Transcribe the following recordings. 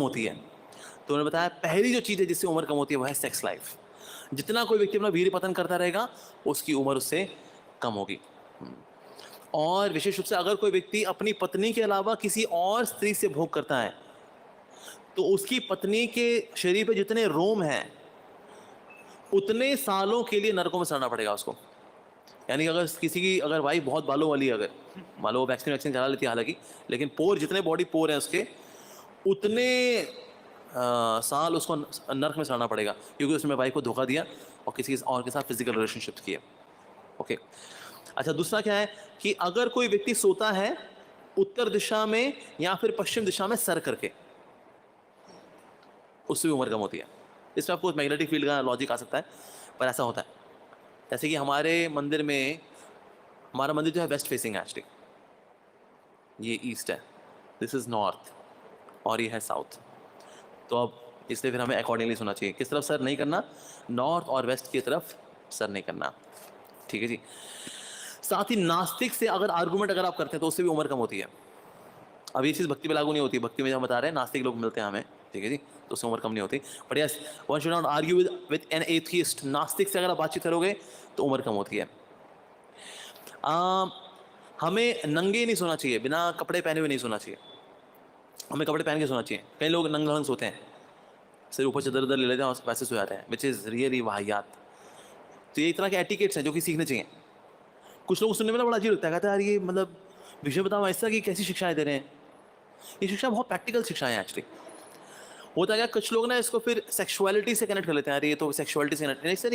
होती है। तो उन्होंने बताया पहली जो चीज़ है जिससे उम्र कम होती है वो है सेक्स लाइफ। जितना कोई व्यक्ति अपना वीर्य पतन करता रहेगा उसकी उम्र उससे कम होगी। और विशेष रूप से अगर कोई व्यक्ति अपनी पत्नी के अलावा किसी और स्त्री से भोग करता है तो उसकी पत्नी के शरीर पे जितने रोम हैं उतने सालों के लिए नरकों में सड़ना पड़ेगा उसको। यानी अगर किसी की अगर वाइफ बहुत बालों वाली है, अगर मान लो वो वैक्सीन चला लेती है हालांकि, लेकिन पोर जितने बॉडी पोर हैं उसके उतने साल उसको नर्क में सड़ना पड़ेगा क्योंकि उसने वाइफ को धोखा दिया और किसी और के साथ फिजिकल रिलेशनशिप किए। ओके, अच्छा दूसरा क्या है कि अगर कोई व्यक्ति सोता है उत्तर दिशा में या फिर पश्चिम दिशा में सर करके, उससे भी उम्र कम होती है। इसमें आपको मैग्नेटिक फील्ड का लॉजिक आ सकता है, पर ऐसा होता है। जैसे कि हमारे मंदिर में, हमारा मंदिर जो है वेस्ट फेसिंग है एक्चुअली, ये ईस्ट है, दिस इज नॉर्थ और ये है साउथ। तो अब इसलिए फिर हमें अकॉर्डिंगली सुनना चाहिए। किस तरफ सर नहीं करना? नॉर्थ और वेस्ट की तरफ सर नहीं करना। ठीक है जी। साथ ही नास्तिक से अगर आर्गुमेंट अगर आप करते हैं तो उससे भी उम्र कम होती है। अब ये चीज़ भक्ति में लागू नहीं होती, भक्ति में हम बता रहे हैं नास्तिक लोग मिलते हैं हमें, ठीक है जी, तो उससे उम्र कम नहीं होती। But yes, one should not argue with an atheist. नास्तिक से अगर आप बातचीत करोगे तो उम्र कम होती है। हमें नंगे नहीं सोना चाहिए, बिना कपड़े पहने हुए नहीं सोना चाहिए, हमें कपड़े पहन के सोना चाहिए। कई लोग नंगे सोते हैं, सिर ऊपर से दर ले लेते हैं और वैसे सो जाते हैं, विच इज़ रियली वाहियात। तो ये इस तरह के एटिकेट्स हैं जो कि सीखने चाहिए। कुछ लोग सुनने में ना बड़ा अजीब लगता है, कहते हैं यार ये मतलब विषय बताओ ऐसा कि कैसी शिक्षाएं दे रहे हैं। ये शिक्षा बहुत प्रैक्टिकल शिक्षाएं हैं एक्चुअली। होता है कुछ लोग ना इसको फिर सेक्सुअलिटी से कनेक्ट कर लेते हैं, अरे ये तो सेक्सुअलिटी से कनेक्ट नहीं सर,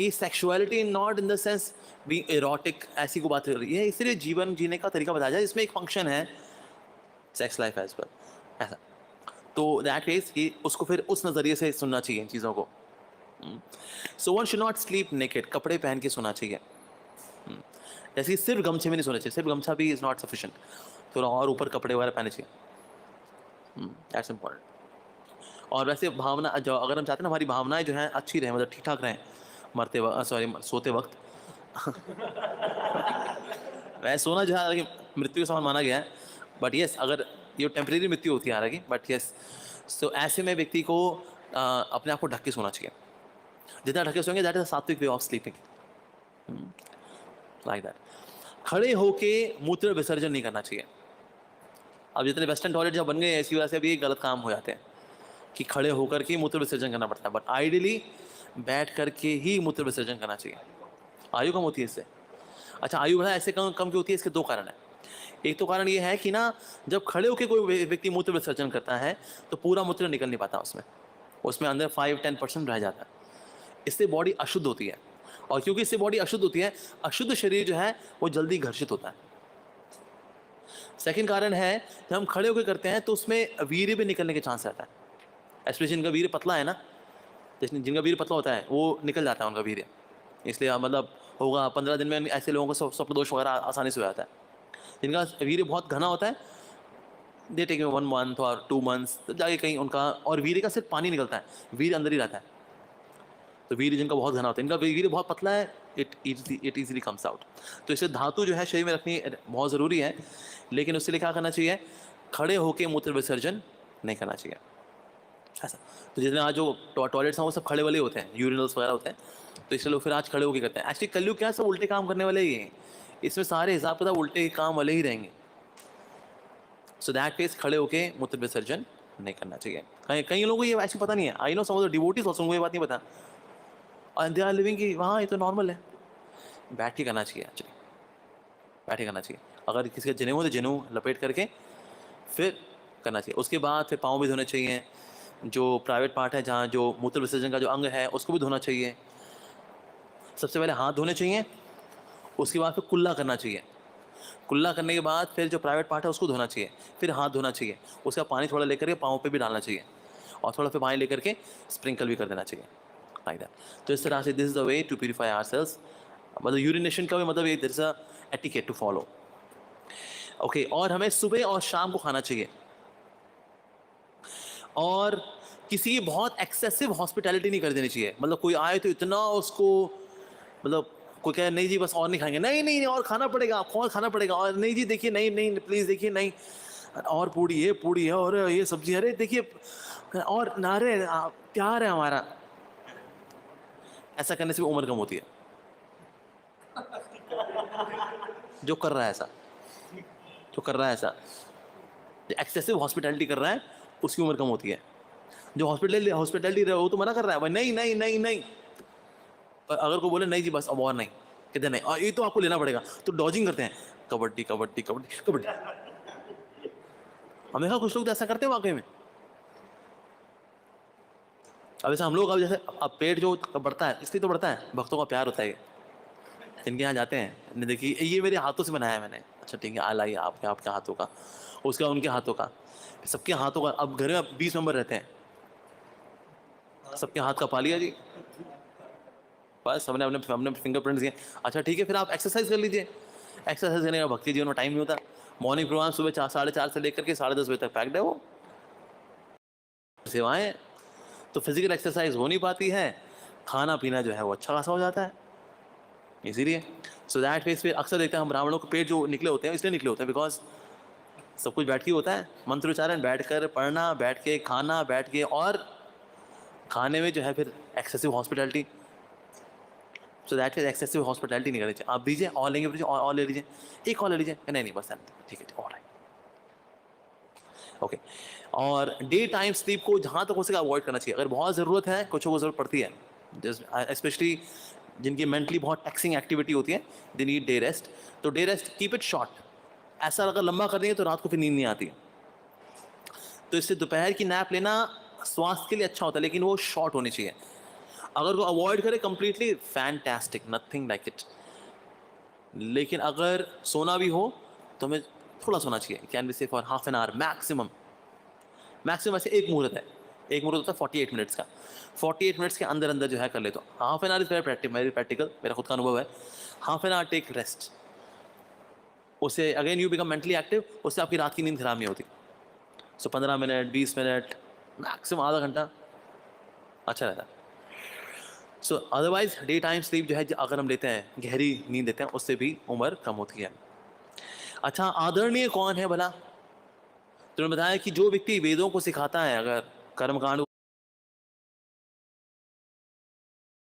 ये sexuality not in the sense being erotic ऐसी को बात कर रही है, इसलिए जीवन जीने का तरीका बताया जाए, इसमें एक फंक्शन है सेक्स लाइफ एज वेल ऐसा। तो दैट इज कि उसको फिर उस नज़रिए से सुनना चाहिए इन चीज़ों को। So one should not sleep naked, कपड़े पहन के सोना चाहिए। जैसे सिर्फ गमछे में नहीं सोना चाहिए, सिर्फ गमछा भी इज़ नॉट सफिशिएंट, थोड़ा और ऊपर कपड़े वगैरह पहने चाहिए, दैट्स इंपॉर्टेंट। और वैसे भावना जो अगर हम चाहते हैं ना हमारी भावनाएं जो हैं अच्छी रहें, मतलब ठीक ठाक रहें मरते वक्त, सॉरी सोते वक्त वैसे सोना जो है मृत्यु के समान माना गया है, बट यस अगर ये टेम्परेरी मृत्यु होती है हालांकि, बट यस तो ऐसे में व्यक्ति को अपने आप को ढक के सोना चाहिए। जितना ढके सोएंगे दैट इज सात्विक way of sleeping, like that. खड़े होके मूत्र विसर्जन नहीं करना चाहिए। अब जितने वेस्टर्न टॉयलेट जब बन गए हैं इसी वजह से भी गलत काम हो जाते हैं कि खड़े होकर के मूत्र विसर्जन करना पड़ता है, बट आइडियली बैठ करके ही मूत्र विसर्जन करना चाहिए। आयु कम होती है इससे। अच्छा, आयु बढ़ा ऐसे कम क्यों होती है? इसके दो कारण हैं। एक तो कारण ये है कि ना जब खड़े होकर कोई व्यक्ति मूत्र विसर्जन करता है तो पूरा मूत्र निकल नहीं पाता, उसमें अंदर 5-10% रह जाता है। इससे बॉडी अशुद्ध होती है, और क्योंकि इससे बॉडी अशुद्ध होती है, अशुद्ध शरीर जो है वो जल्दी घर्षित होता है। सेकंड कारण है जब हम खड़े होकर करते हैं तो उसमें वीर्य भी निकलने के चांस रहता है। स्पेशली जिनका वीर्य पतला है ना, जिनका वीर्य पतला होता है वो निकल जाता है उनका वीर्य, इसलिए मतलब होगा 15 दिन में ऐसे लोगों को स्वप्नदोष वगैरह आसानी से हो जाता है। जिनका वीर्य बहुत घना होता है दे टेक 1 मंथ और 2 मंथ्स तो जाके कहीं उनका, और वीर्य का सिर्फ पानी निकलता है, वीर्य अंदर ही रहता है। तो वीर्य जिनका बहुत घना होता है, इनका वीर्य बहुत पतला है, इट इजीली कम्स आउट। तो इसे धातु जो है शरीर में रखनी बहुत ज़रूरी है, लेकिन उसके लिए क्या करना चाहिए? खड़े होकर मूत्र विसर्जन नहीं करना चाहिए ऐसा। तो जितने आज जो टॉयलेट्स हैं वो सब खड़े वाले होते हैं, यूरिनल्स वगैरह होते हैं, तो इसलिए लोग फिर आज खड़े होकर करते हैं। एक्चुअली कलयुग क्या है, सब उल्टे काम करने वाले ही हैं, इसमें सारे हिसाब किताब उल्टे काम वाले ही रहेंगे। सो दैट केस खड़े होकर मूत्र विसर्जन नहीं करना चाहिए। कई लोगों को ये एक्चुअली पता नहीं है, I know some of the devotees also, उनको ये बात नहीं पता, और दे आर लिविंग कि वहाँ ये तो नॉर्मल है। बैठ के करना चाहिए, एक्चुअली बैठ के करना चाहिए। अगर किसी का जनेऊ हो तो जनेऊ लपेट करके फिर करना चाहिए। उसके बाद फिर पाँव भी धोने चाहिए, जो प्राइवेट पार्ट है जहाँ जो मूत्र विसर्जन का जो अंग है उसको भी धोना चाहिए। सबसे पहले हाथ धोने चाहिए, उसके बाद फिर कुल्ला करना चाहिए, कुल्ला करने के बाद फिर जो प्राइवेट पार्ट है उसको धोना चाहिए, फिर हाथ धोना चाहिए, उसका पानी थोड़ा लेकर के पाँव पे भी डालना चाहिए, और थोड़ा फिर पानी लेकर के स्प्रिंकल भी कर देना चाहिए, लाइक दैट। तो इस तरह से this is the way to purify ourselves. मतलब यूरिनेशन का भी मतलब ये there is a etiquette to follow. Okay, और हमें सुबह और शाम को खाना चाहिए, और किसी बहुत एक्सेसिव हॉस्पिटैलिटी नहीं कर देनी चाहिए। मतलब कोई आए तो इतना उसको, मतलब कोई कहे नहीं जी बस और नहीं खाएंगे, नहीं नहीं और खाना पड़ेगा, आपको और खाना पड़ेगा, और नहीं जी देखिए नहीं नहीं प्लीज़ देखिए नहीं, और पूड़ी है और ये सब्जी, अरे देखिए और नारे प्यार है हमारा। ऐसा करने से भी उम्र कम होती है। जो कर रहा है ऐसा, जो कर रहा है ऐसा, एक्सेसिव हॉस्पिटैलिटी कर रहा है, उसकी उम्र कम होती है। जो हॉस्पिटैलिटी रहे वो तो मना कर रहा है भाई, नहीं नहीं नहीं नहीं। पर अगर कोई बोले नहीं जी बस अब और नहीं, कहते नहीं ये तो आपको लेना पड़ेगा, तो डॉजिंग करते हैं, कबड्डी कबड्डी कबड्डी कबड्डी। हमने कहा कुछ लोग तो ऐसा करते हैं वाकई में। अब ऐसा हम लोग, अब जैसे अब पेट जो बढ़ता है इसलिए तो बढ़ता है, भक्तों का प्यार होता है। इनके यहाँ जाते हैं, ने देखिए ये मेरे हाथों से बनाया है मैंने, अच्छा ठीक है आ लाइए आपके आपके हाथों का, उसका उनके हाथों का, सबके हाथों का। अब घर में 20 मेंबर रहते हैं, सबके हाथ का पा लिया जी, बस हमने अपने अपने फिंगरप्रिंट्स दिए। अच्छा ठीक है फिर आप एक्सरसाइज कर लीजिए। एक्सरसाइज करने का भक्ति जीवन में टाइम नहीं होता। मॉर्निंग प्रोग्राम सुबह 4:30 से लेकर के 10:30 बजे तक पैक्ड है वो सेवाएं, तो फिजिकल एक्सरसाइज हो नहीं पाती है, खाना पीना जो है वो अच्छा खासा हो जाता है। इसीलिए सो दैट फेस पे अक्सर देखते हैं हम ब्राह्मणों के पेट जो निकले होते हैं इसलिए निकले होते हैं बिकॉज सब कुछ बैठ के होता है, मंत्र उच्चारण बैठ कर पढ़ना, बैठ के खाना, बैठ के, और खाने में जो है फिर excessive hospitality. So that is excessive hospitality नहीं करनी चाहिए। आप दीजिए और लेंगे फिर और ले लीजिए, एक और ले लीजिए, नहीं नहीं बस ठीक है और ओके। और डे टाइम स्लीप को जहाँ तक हो सके अवॉइड करना चाहिए। अगर बहुत ज़रूरत है, कुछ को ज़रूरत पड़ती है, स्पेशली जिनकी मेंटली बहुत टैक्सिंग एक्टिविटी होती है, दे नीड डे रेस्ट, तो day rest keep it short. ऐसा अगर लंबा कर देंगे तो रात को फिर नींद नहीं आती। तो इससे दोपहर की नैप लेना स्वास्थ्य के लिए अच्छा होता है, लेकिन वो शॉर्ट होनी चाहिए। अगर वो अवॉइड करे completely, fantastic, nothing like it. लेकिन अगर सोना भी हो तो हमें थोड़ा सोना चाहिए, कैन बी से for half an our maximum. Maximum ऐसे एक मुहूर्त है, एक मुहूर्त होता है 48 मिनट्स का, 48 मिनट्स के अंदर अंदर जो है कर ले तो half an hour is very practical, मेरा खुद का अनुभव है। Half an hour take rest, उससे again you become mentally active, उससे आपकी रात की नींद खराब नहीं होती। सो 15 मिनट 20 मिनट मैक्सिमम आधा घंटा अच्छा रहता है। सो अदरवाइज डे टाइम स्लीप जो है अगर हम लेते हैं, गहरी नींद लेते हैं, उससे भी उम्र कम होती है। अच्छा आदरणीय कौन है भला? तुमने बताया कि जो व्यक्ति वेदों को सिखाता है, अगर कर्मकांड